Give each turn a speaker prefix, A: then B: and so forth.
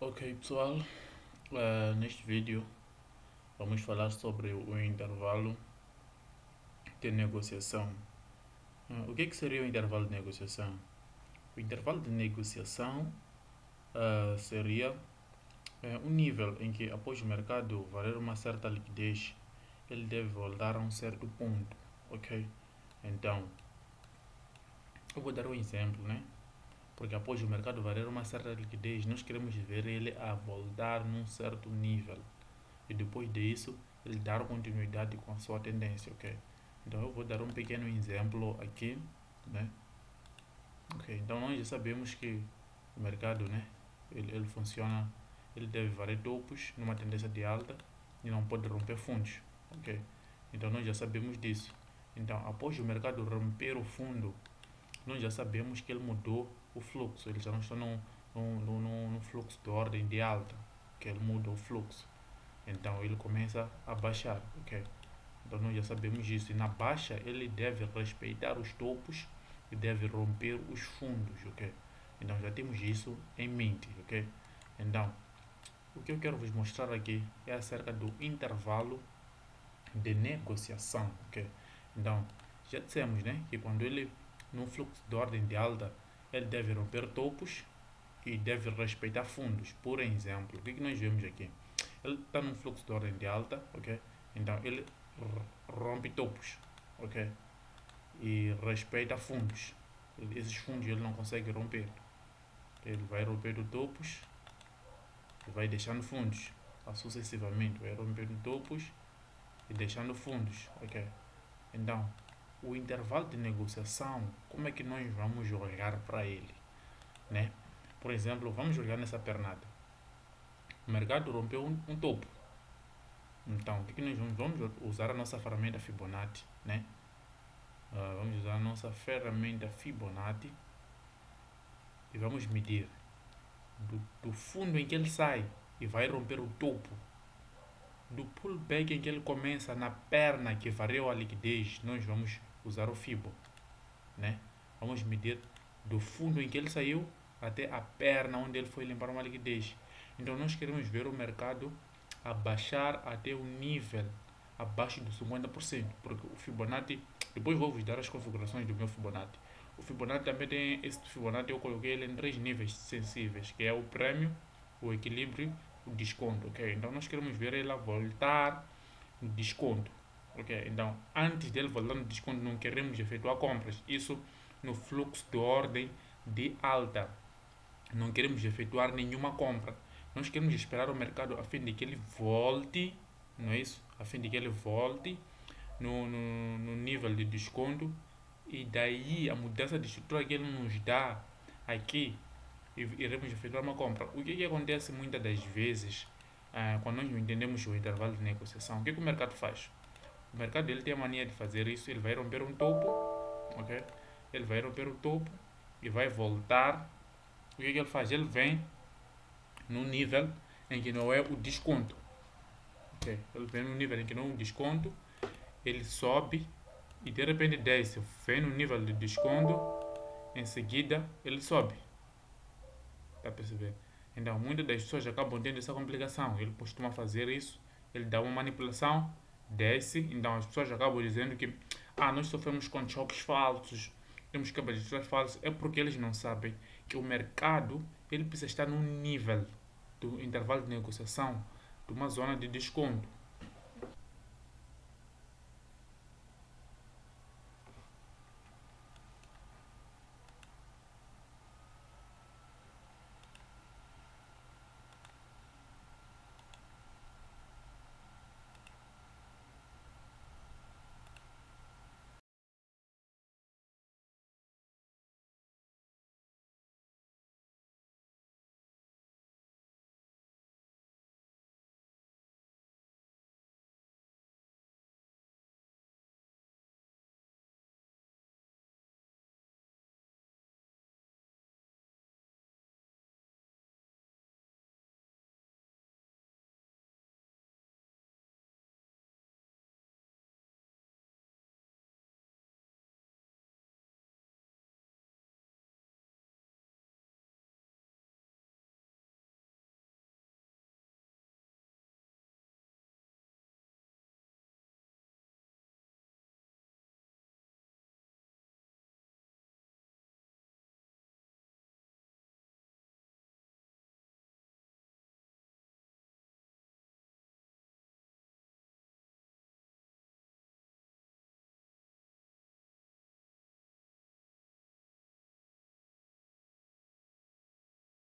A: Ok, pessoal, neste vídeo vamos falar sobre o intervalo de negociação. O que seria o intervalo de negociação? O intervalo de negociação seria um nível em que, após o mercado valer uma certa liquidez, ele deve voltar a um certo ponto. Ok? Então, eu vou dar um exemplo, né? Porque após o mercado valer uma certa liquidez, nós queremos ver ele a voltar num certo nível. E depois disso ele dar continuidade com a sua tendência, ok? Então eu vou dar um pequeno exemplo aqui, né? Ok, então nós já sabemos que o mercado, né? Ele funciona, ele deve variar topos numa tendência de alta e não pode romper fundos, ok? Então nós já sabemos disso. Então após o mercado romper o fundo, nós já sabemos que ele mudou o fluxo, ele já não está no fluxo de ordem de alta, que ele muda o fluxo. Então ele começa a baixar, ok? Então nós já sabemos disso. E na baixa ele deve respeitar os topos e deve romper os fundos, ok? Então já temos isso em mente, ok? Então o que eu quero vos mostrar aqui é acerca do intervalo de negociação, ok? Então já dissemos, né, que quando ele no fluxo de ordem de alta ele deve romper topos e deve respeitar fundos. Por exemplo, o que nós vemos aqui? Ele está num fluxo de ordem de alta, ok? Então ele rompe topos, ok? E respeita fundos. Esses fundos ele não consegue romper. Ele vai romper os topos e vai deixando fundos. Sucessivamente, vai rompendo topos e deixando fundos, ok? Então, o intervalo de negociação, como é que nós vamos olhar para ele, né? Por exemplo, vamos olhar nessa pernada. O mercado rompeu um topo. Então, o que nós vamos usar a nossa ferramenta Fibonacci, né? Vamos usar a nossa ferramenta Fibonacci e vamos medir do fundo em que ele sai e vai romper o topo, do pullback em que ele começa na perna que variou a liquidez, nós vamos usar o Fibo, né? Vamos medir do fundo em que ele saiu até a perna onde ele foi limpar uma liquidez. Então nós queremos ver o mercado abaixar até o nível abaixo dos 50%, porque o Fibonacci, depois vou vos dar as configurações do meu Fibonacci. O Fibonacci também tem, esse Fibonacci eu coloquei ele em 3 níveis sensíveis, que é o prêmio, o equilíbrio, o desconto, ok? Então nós queremos ver ele a voltar no desconto, ok? Então antes dele voltar no desconto não queremos efetuar compras, isso no fluxo de ordem de alta, não queremos efetuar nenhuma compra. Nós queremos esperar o mercado a fim de que ele volte, não é isso? A fim de que ele volte no nível de desconto e daí a mudança de estrutura que ele nos dá aqui, iremos efetuar uma compra. O que acontece muitas das vezes quando nós não entendemos o intervalo de negociação? O que o mercado faz? O mercado ele tem a mania de fazer isso, ele vai romper um topo, ok? Ele vai romper o topo e vai voltar. O que ele faz? Ele vem no nível em que não é o desconto. Okay? Ele vem no nível em que não é o desconto, ele sobe e de repente desce, vem no nível de desconto, em seguida ele sobe. Está a perceber? Então muitas das pessoas acabam tendo essa complicação. Ele costuma fazer isso, ele dá uma manipulação, desce, então as pessoas acabam dizendo que nós sofremos com choques falsos, temos quebras de falsas. É porque eles não sabem que o mercado ele precisa estar num nível do intervalo de negociação de uma zona de desconto.